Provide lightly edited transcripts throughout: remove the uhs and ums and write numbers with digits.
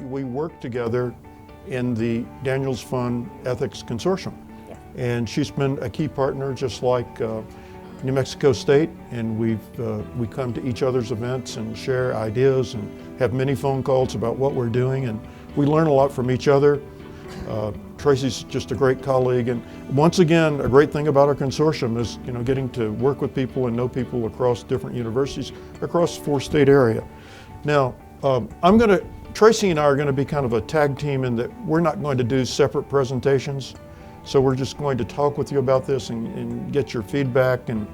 and we work together in the Daniels Fund Ethics Consortium. Yeah. And she's been a key partner, just like New Mexico State, and we come to each other's events and share ideas and have many phone calls about what we're doing, and we learn a lot from each other. Tracy's just a great colleague, and once again, a great thing about our consortium is getting to work with people and know people across different universities across the 4-state area. Now, Tracy and I are going to be kind of a tag team in that we're not going to do separate presentations. So we're just going to talk with you about this and get your feedback and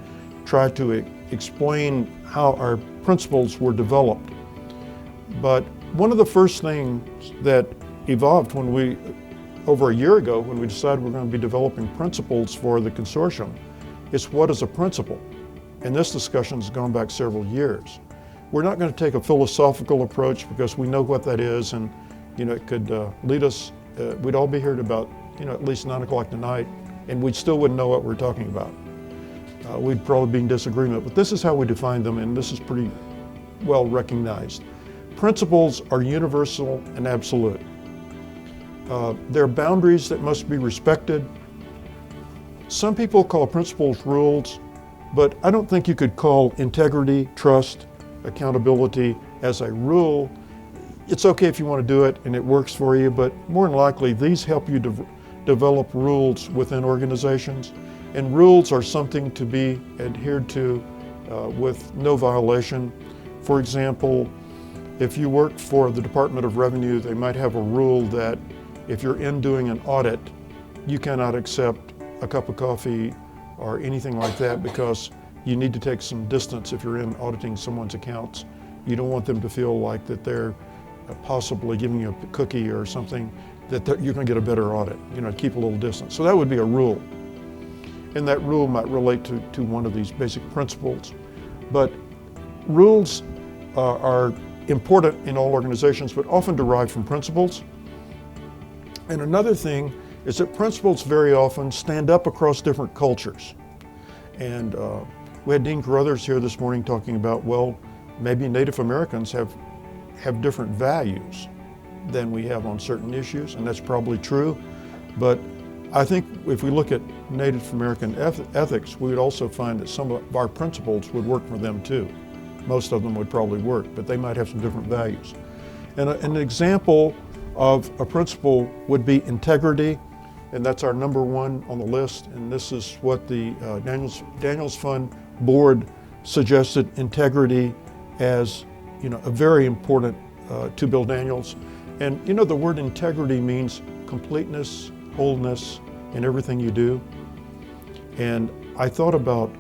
try to explain how our principles were developed. But one of the first things that evolved over a year ago, when we decided we're going to be developing principles for the consortium, is what is a principle? And this discussion has gone back several years. We're not going to take a philosophical approach because we know what that is, and it could lead us, we'd all be here at about at least 9 o'clock tonight, and we still wouldn't know what we're talking about. We'd probably be in disagreement, but this is how we define them, and this is pretty well recognized. Principles are universal and absolute. There are boundaries that must be respected. Some people call principles rules, but I don't think you could call integrity, trust, accountability as a rule. It's okay if you want to do it and it works for you, but more than likely these help you develop rules within organizations, and rules are something to be adhered to with no violation. For example, if you work for the Department of Revenue, they might have a rule that if you're in doing an audit, you cannot accept a cup of coffee or anything like that because you need to take some distance if you're in auditing someone's accounts. You don't want them to feel like that they're possibly giving you a cookie or something, that you're going to get a better audit, keep a little distance. So that would be a rule. And that rule might relate to one of these basic principles. But rules are important in all organizations, but often derived from principles. And another thing is that principles very often stand up across different cultures. And we had Dean Carruthers here this morning talking about, well, maybe Native Americans have different values than we have on certain issues, and that's probably true. But I think if we look at Native American ethics, we would also find that some of our principles would work for them too. Most of them would probably work, but they might have some different values. And an example of a principle would be integrity, and that's our number one on the list. And this is what the Daniels Fund Board suggested integrity as a very important to Bill Daniels. And the word integrity means completeness, wholeness in everything you do. And I thought about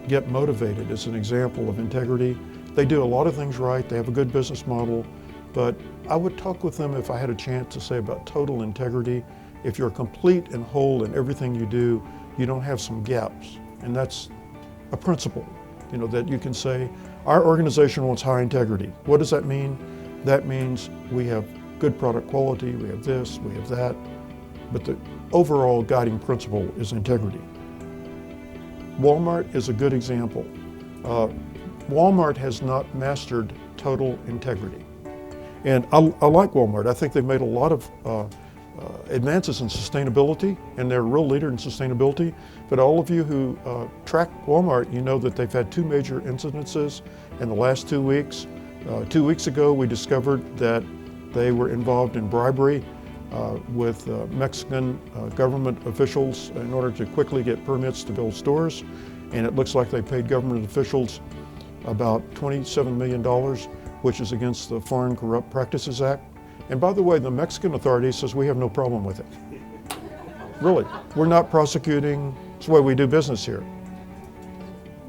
Get Motivated as an example of integrity. They do a lot of things right, they have a good business model, but I would talk with them if I had a chance to say about total integrity. If you're complete and whole in everything you do, you don't have some gaps. And that's a principle, that you can say, our organization wants high integrity. What does that mean? That means we have good product quality, we have this, we have that, but the overall guiding principle is integrity. Walmart is a good example. Walmart has not mastered total integrity. And I like Walmart. I think they've made a lot of advances in sustainability, and they're a real leader in sustainability. But all of you who track Walmart, you know that they've had 2 major incidences in the last 2 weeks. 2 weeks ago, we discovered that they were involved in bribery with Mexican government officials in order to quickly get permits to build stores. And it looks like they paid government officials about $27 million, which is against the Foreign Corrupt Practices Act. And by the way, the Mexican authority says we have no problem with it. Really, we're not prosecuting, it's the way we do business here.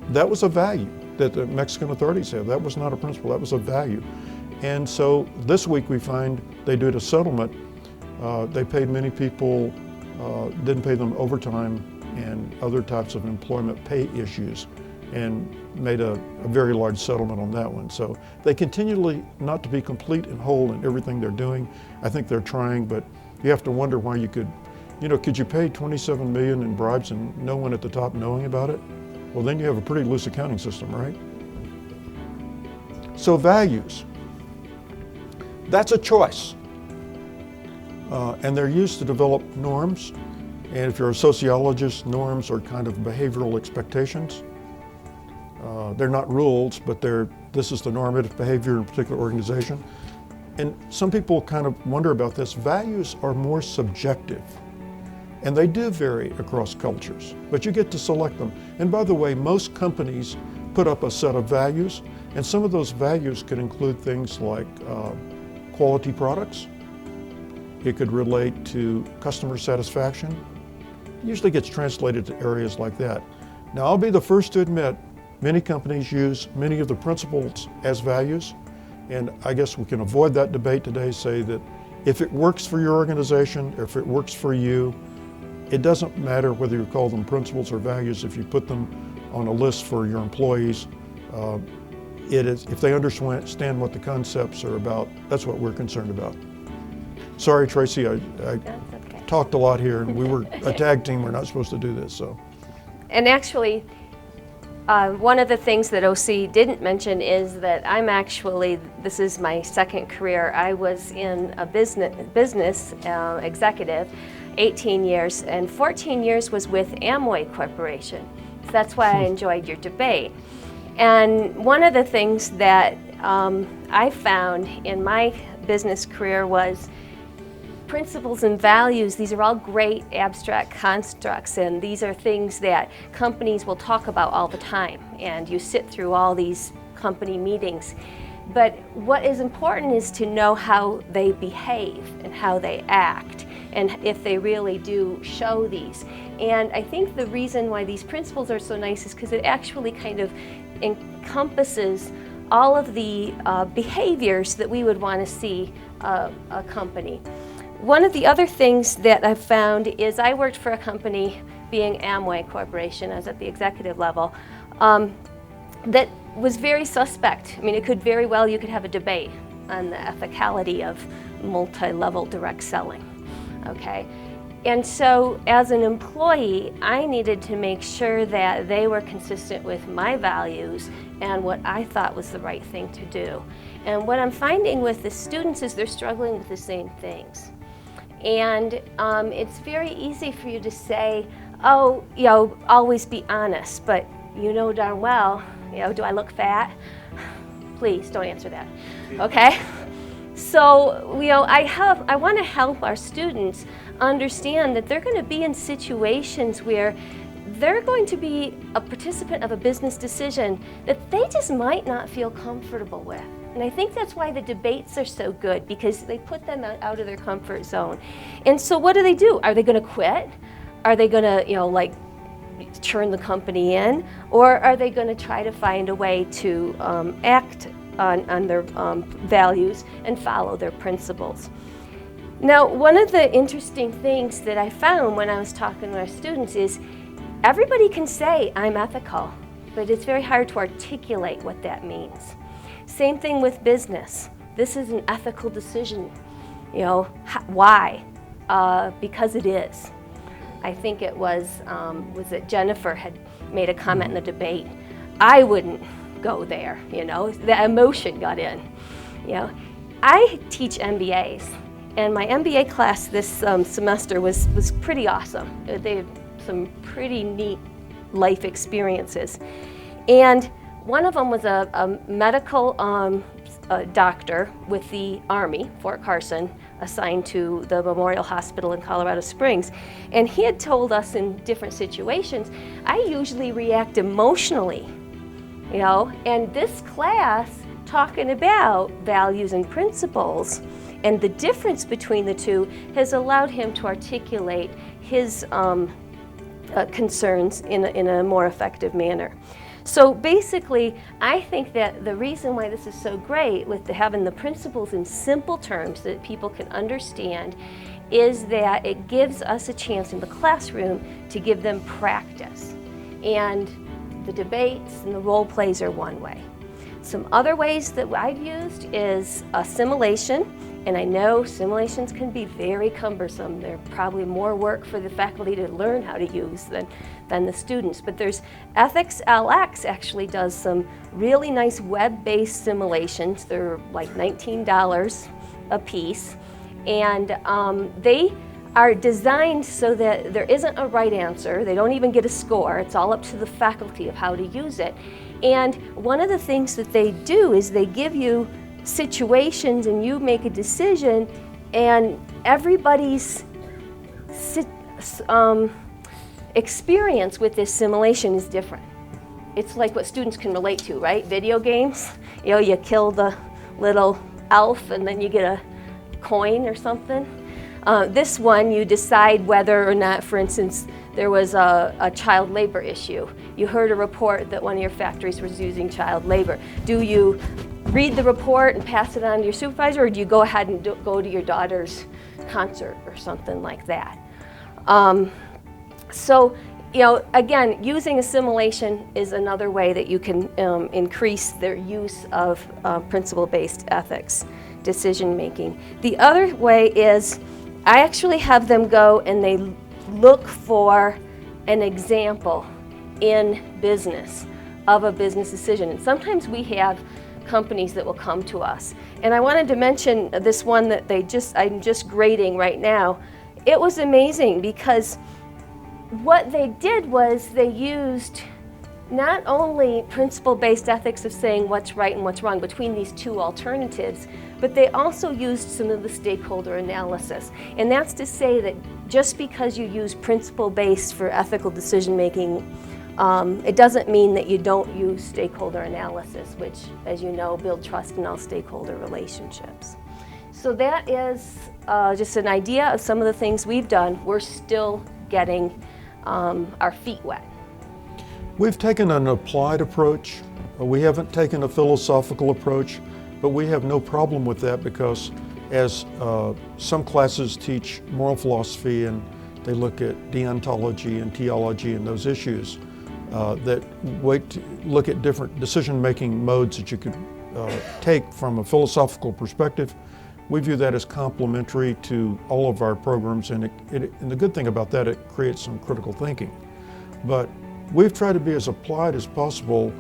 That was a value that the Mexican authorities have. That was not a principle, that was a value. And so this week we find they did a settlement. They paid many people, didn't pay them overtime and other types of employment pay issues, and made a very large settlement on that one. So they continually not to be complete and whole in everything they're doing. I think they're trying, but you have to wonder why you could you pay $27 million in bribes and no one at the top knowing about it? Well, then you have a pretty loose accounting system, right? So values, that's a choice. and they're used to develop norms. And if you're a sociologist, norms are kind of behavioral expectations. They're not rules, but this is the normative behavior in a particular organization. And some people kind of wonder about this. Values are more subjective, and they do vary across cultures, but you get to select them. And by the way, most companies put up a set of values, and some of those values could include things like quality products. It could relate to customer satisfaction. It usually gets translated to areas like that. Now, I'll be the first to admit, many companies use many of the principles as values, and I guess we can avoid that debate today, say that if it works for your organization, if it works for you, it doesn't matter whether you call them principles or values. If you put them on a list for your employees, if they understand what the concepts are about, that's what we're concerned about. Sorry, Tracy, I talked a lot here, and we were a tag team. We're not supposed to do this, so. And actually, one of the things that OC didn't mention is that this is my second career. I was in a business executive, 18 years, and 14 years was with Amway Corporation. So that's why I enjoyed your debate. And one of the things that I found in my business career was principles and values. These are all great abstract constructs, and these are things that companies will talk about all the time, and you sit through all these company meetings. But what is important is to know how they behave and how they act, and if they really do show these. And I think the reason why these principles are so nice is because it actually kind of encompasses all of the behaviors that we would want to see a company. One of the other things that I've found is I worked for a company, being Amway Corporation, I was at the executive level, that was very suspect. I mean, it could very well, you could have a debate on the ethicality of multi-level direct selling, okay? And so as an employee, I needed to make sure that they were consistent with my values and what I thought was the right thing to do. And what I'm finding with the students is they're struggling with the same things. And it's very easy for you to say, oh, always be honest, but you know darn well, do I look fat? Please don't answer that, okay? So, I want to help our students understand that they're going to be in situations where they're going to be a participant of a business decision that they just might not feel comfortable with. And I think that's why the debates are so good, because they put them out of their comfort zone. And so what do? Are they going to quit? Are they going to, turn the company in? Or are they going to try to find a way to act on their values and follow their principles? Now, one of the interesting things that I found when I was talking to our students is everybody can say, I'm ethical, but it's very hard to articulate what that means. Same thing with business. This is an ethical decision. Why? Because it is. I think it was it Jennifer had made a comment in the debate. I wouldn't go there, the emotion got in. I teach MBAs, and my MBA class this semester was pretty awesome. They had some pretty neat life experiences. And one of them was a medical doctor with the Army, Fort Carson, assigned to the Memorial Hospital in Colorado Springs. And he had told us in different situations, I usually react emotionally, and this class talking about values and principles and the difference between the two has allowed him to articulate his concerns in a more effective manner. So basically, I think that the reason why this is so great with having the principles in simple terms that people can understand is that it gives us a chance in the classroom to give them practice. And the debates and the role plays are one way. Some other ways that I've used is assimilation, and I know simulations can be very cumbersome. They're probably more work for the faculty to learn how to use than the students, but there's Ethics LX actually does some really nice web-based simulations. They're like $19 a piece, And they are designed so that there isn't a right answer. They don't even get a score. It's all up to the faculty of how to use it. And one of the things that they do is they give you situations and you make a decision, and everybody's experience with this simulation is different. It's like what students can relate to, right? Video games, you kill the little elf and then you get a coin or something. This one, you decide whether or not, for instance, there was a child labor issue. You heard a report that one of your factories was using child labor. Do you read the report and pass it on to your supervisor, or do you go ahead and go to your daughter's concert or something like that? So, again, using a simulation is another way that you can increase their use of principle-based ethics decision making. The other way is I actually have them go and they look for an example in business of a business decision. And sometimes we have companies that will come to us. And I wanted to mention this one that I'm just grading right now. It was amazing because what they did was they used not only principle-based ethics of saying what's right and what's wrong between these two alternatives, but they also used some of the stakeholder analysis. And that's to say that just because you use principle-based for ethical decision-making, it doesn't mean that you don't use stakeholder analysis, which, as you know, build trust in all stakeholder relationships. So that is just an idea of some of the things we've done. We're still getting our feet wet. We've taken an applied approach. We haven't taken a philosophical approach, but we have no problem with that because as some classes teach moral philosophy and they look at deontology and theology and those issues, that look at different decision-making modes that you could take from a philosophical perspective. We view that as complementary to all of our programs, and the good thing about that, it creates some critical thinking. But we've tried to be as applied as possible,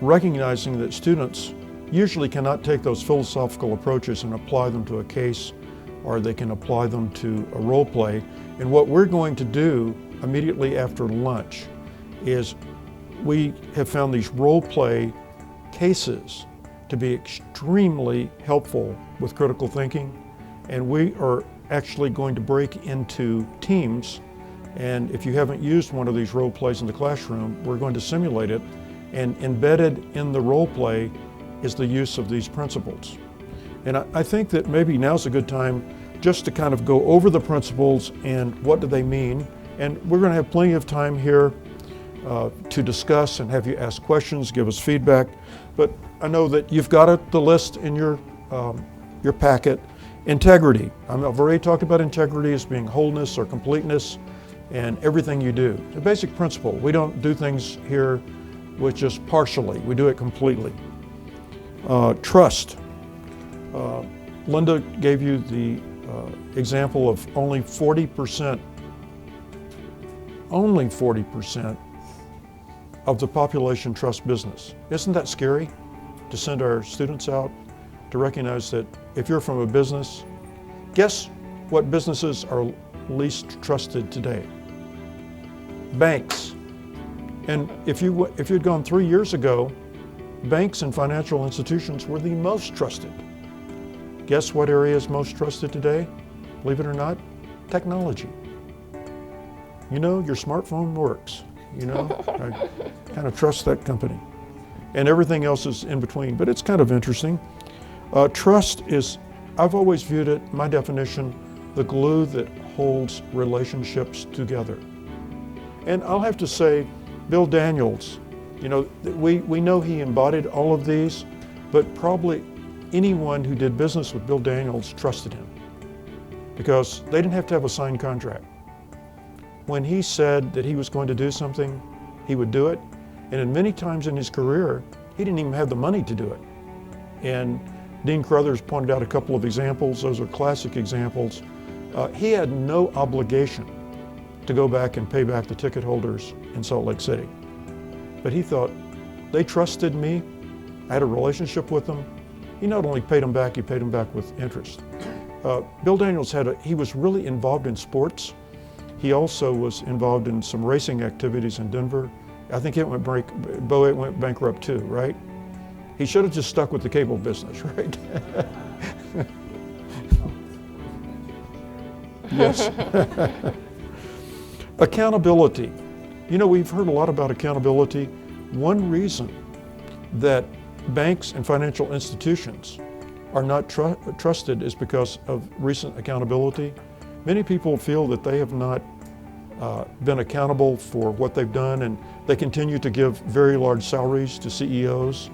recognizing that students usually cannot take those philosophical approaches and apply them to a case, or they can apply them to a role play. And what we're going to do immediately after lunch is we have found these role play cases to be extremely helpful with critical thinking, and we are actually going to break into teams. And if you haven't used one of these role plays in the classroom, we're going to simulate it, and embedded in the role play is the use of these principles. And I think that maybe now's a good time just to kind of go over the principles and what do they mean. And we're going to have plenty of time here to discuss and have you ask questions, give us feedback. But I know that you've got the list in your packet. Integrity. I've already talked about integrity as being wholeness or completeness and everything you do. It's a basic principle. We don't do things here with just partially. We do it completely. Trust. Linda gave you the example of only 40% of the population trust business. Isn't that scary to send our students out to recognize that if you're from a business, guess what businesses are least trusted today? Banks. And if you'd gone 3 years ago, banks and financial institutions were the most trusted. Guess what area is most trusted today? Believe it or not, technology. Your smartphone works. I kind of trust that company. And everything else is in between, but it's kind of interesting. Trust is, I've always viewed it, my definition, the glue that holds relationships together. And I'll have to say, Bill Daniels, we know he embodied all of these, but probably anyone who did business with Bill Daniels trusted him because they didn't have to have a signed contract. When he said that he was going to do something, he would do it. And in many times in his career, he didn't even have the money to do it. And Dean Carruthers pointed out a couple of examples. Those are classic examples. He had no obligation to go back and pay back the ticket holders in Salt Lake City. But he thought, they trusted me. I had a relationship with them. He not only paid them back, he paid them back with interest. Bill Daniels he was really involved in sports. He also was involved in some racing activities in Denver. I think Bo went bankrupt too, right? He should have just stuck with the cable business, right? Yes. Accountability. You know, we've heard a lot about accountability. One reason that banks and financial institutions are not trusted is because of recent accountability. Many people feel that they have not been accountable for what they've done, and they continue to give very large salaries to CEOs.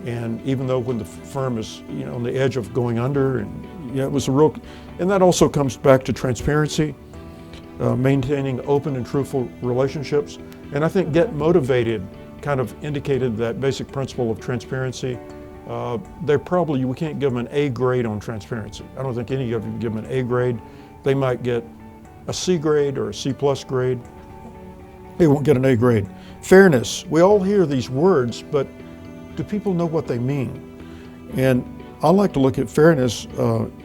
And even though when the firm is, on the edge of going under, and it was and that also comes back to transparency, maintaining open and truthful relationships. And I think Get Motivated kind of indicated that basic principle of transparency. We can't give them an A grade on transparency. I don't think any of you can give them an A grade. They might get a C grade or a C plus grade. They won't get an A grade. Fairness. We all hear these words, but do people know what they mean? And I like to look at fairness,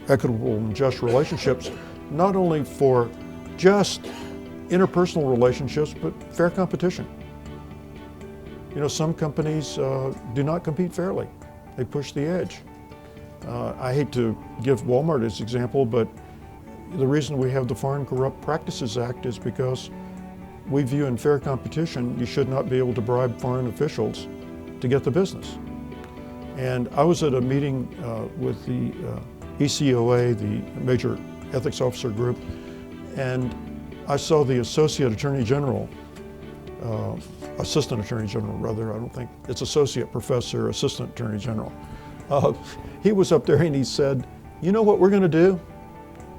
equitable and just relationships, not only for just interpersonal relationships, but fair competition. Some companies do not compete fairly. They push the edge. I hate to give Walmart as an example, but the reason we have the Foreign Corrupt Practices Act is because we view in fair competition, you should not be able to bribe foreign officials to get the business. And I was at a meeting with the ECOA, the Major Ethics Officer Group, and I saw the Associate Attorney General, Assistant Attorney General rather, I don't think, it's Associate Professor, Assistant Attorney General. He was up there and he said, you know what we're gonna do?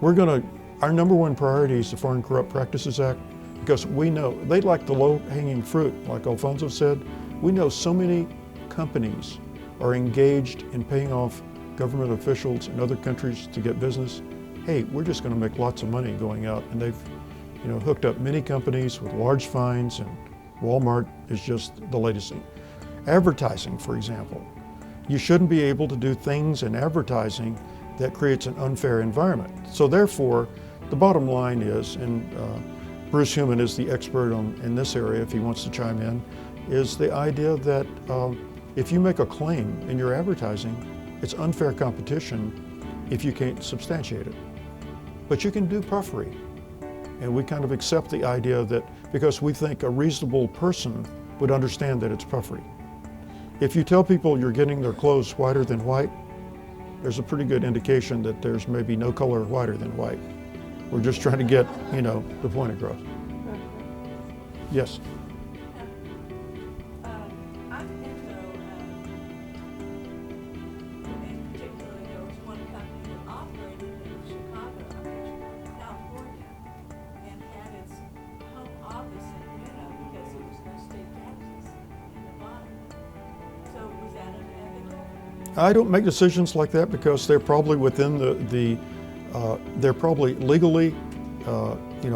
Our number one priority is the Foreign Corrupt Practices Act, because we know, they like the low-hanging fruit, like Alfonso said. We know so many companies are engaged in paying off government officials in other countries to get business. Hey, we're just going to make lots of money going out. And they've hooked up many companies with large fines, and Walmart is just the latest thing. Advertising, for example. You shouldn't be able to do things in advertising that creates an unfair environment. So therefore, the bottom line is, and Bruce Human is the expert in this area if he wants to chime in, is the idea that if you make a claim in your advertising, it's unfair competition if you can't substantiate it. But you can do puffery. And we kind of accept the idea that because we think a reasonable person would understand that it's puffery. If you tell people you're getting their clothes whiter than white, there's a pretty good indication that there's maybe no color whiter than white. We're just trying to get, the point across. Yes? I don't make decisions like that because they're probably within they're probably legally,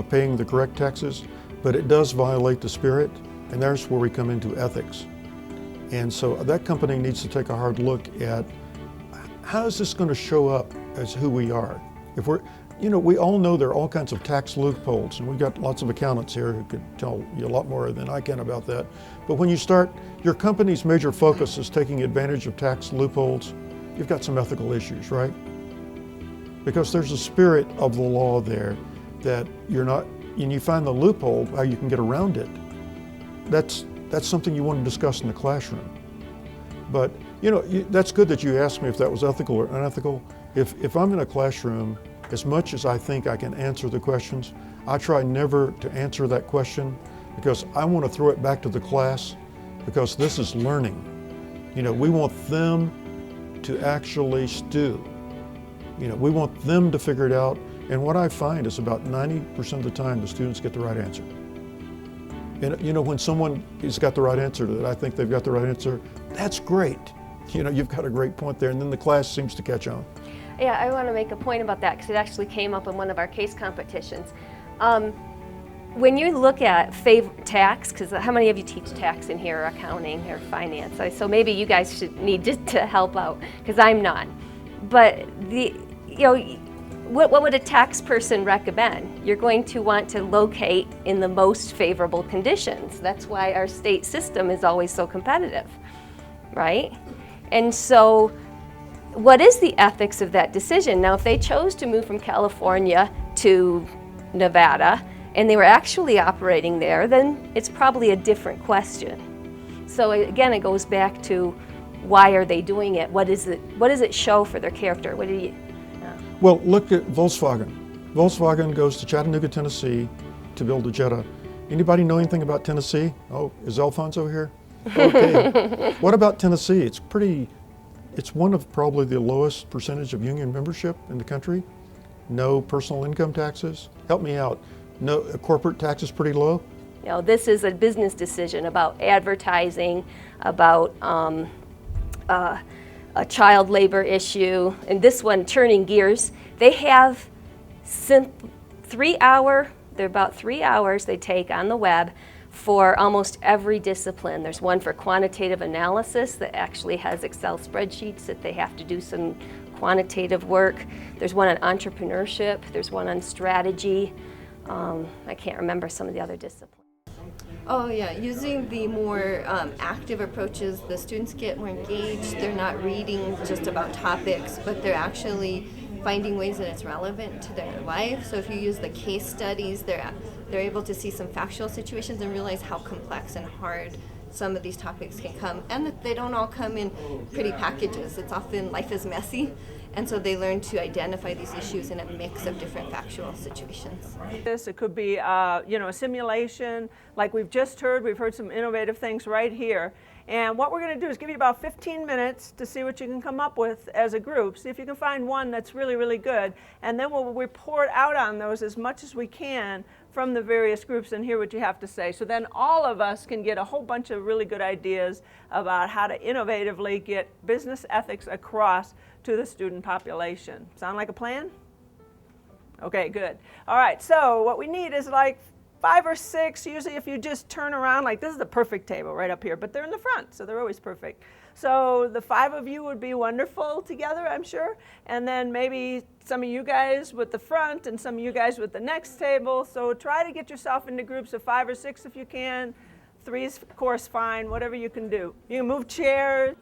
paying the correct taxes, but it does violate the spirit, and there's where we come into ethics. And so that company needs to take a hard look at how is this going to show up as who we are. If we all know there are all kinds of tax loopholes, and we've got lots of accountants here who could tell you a lot more than I can about that. But when you start, your company's major focus is taking advantage of tax loopholes, you've got some ethical issues, right? Because there's a spirit of the law there that you're not, and you find the loophole, how you can get around it. That's something you want to discuss in the classroom. But that's good that you asked me if that was ethical or unethical. If I'm in a classroom, as much as I think I can answer the questions, I try never to answer that question because I want to throw it back to the class because this is learning. We want them to actually stew. We want them to figure it out. And what I find is about 90% of the time the students get the right answer. And when someone has got the right answer that I think they've got the right answer, that's great. You've got a great point there, and then the class seems to catch on. Yeah, I want to make a point about that because it actually came up in one of our case competitions. When you look at tax, because how many of you teach tax in here, or accounting or finance? So maybe you guys should need to help out because I'm not. But what would a tax person recommend? You're going to want to locate in the most favorable conditions. That's why our state system is always so competitive, right? And so what is the ethics of that decision? Now, if they chose to move from California to Nevada and they were actually operating there, then it's probably a different question. So again, it goes back to why are they doing it? What does it show for their character? What do you? Well, look at Volkswagen. Volkswagen goes to Chattanooga, Tennessee to build a Jetta. Anybody know anything about Tennessee? Oh, is Alfonso here? Okay. What about Tennessee? It's one of probably the lowest percentage of union membership in the country. No personal income taxes. Help me out. No, corporate tax is pretty low. You know, this is a business decision about advertising, about a child labor issue, and this one, turning gears. They have they're about 3 hours they take on the web for almost every discipline. There's one for quantitative analysis that actually has Excel spreadsheets that they have to do some quantitative work. There's one on entrepreneurship. There's one on strategy. I can't remember some of the other disciplines. Oh yeah, using the more active approaches, the students get more engaged. They're not reading just about topics, but they're actually finding ways that it's relevant to their life. So if you use the case studies, they're able to see some factual situations and realize how complex and hard some of these topics can come, and that they don't all come in pretty packages. It's often life is messy, and so they learn to identify these issues in a mix of different factual situations. It could be a simulation, like we've just heard. We've heard some innovative things right here. And what we're going to do is give you about 15 minutes to see what you can come up with as a group. See if you can find one that's really, really good. And then we'll report out on those as much as we can from the various groups and hear what you have to say. So then all of us can get a whole bunch of really good ideas about how to innovatively get business ethics across to the student population. Sound like a plan? Okay, good. All right, so what we need is like 5 or 6, usually if you just turn around, like this is the perfect table right up here, but they're in the front, so they're always perfect. So the 5 of you would be wonderful together, I'm sure, and then maybe some of you guys with the front and some of you guys with the next table. So try to get yourself into groups of 5 or 6 if you can. 3 is, of course, fine, whatever you can do. You can move chairs.